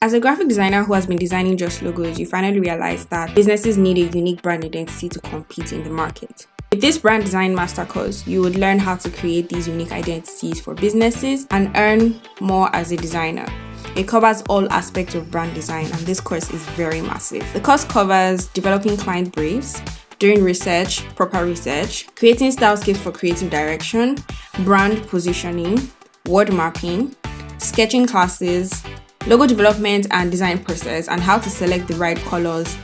As a graphic designer who has been designing just logos, you finally realize that businesses need a unique brand identity to compete in the market. With this brand design master course, you would learn how to create these unique identities for businesses and earn more as a designer. It covers all aspects of brand design, and this course is very massive. The course covers developing client briefs, doing research, proper research, creating stylescapes for creative direction, brand positioning, word mapping, sketching classes, logo development and design process, and how to select the right colors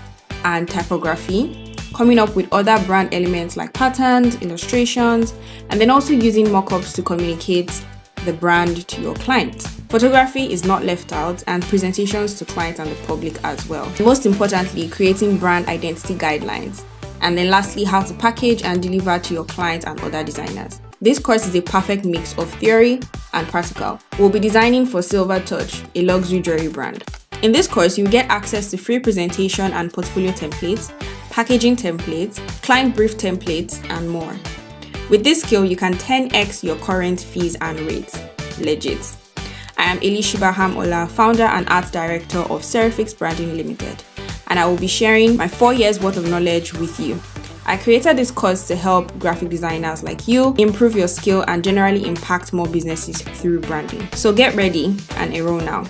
and typography, coming up with other brand elements like patterns, illustrations, and then also using mockups to communicate the brand to your client. Photography is not left out, and presentations to clients and the public as well. Most importantly, creating brand identity guidelines. And then lastly, how to package and deliver to your clients and other designers. This course is a perfect mix of theory and practical. We'll be designing for Silver Touch, a luxury jewelry brand. In this course, you'll get access to free presentation and portfolio templates, packaging templates, client brief templates, and more. With this skill, you can 10x your current fees and rates. Legit. I am Elishiba Hamola, founder and art director of Serifix Branding Limited, and I will be sharing my 4 years worth of knowledge with you. I created this course to help graphic designers like you improve your skill and generally impact more businesses through branding. So get ready and enroll now.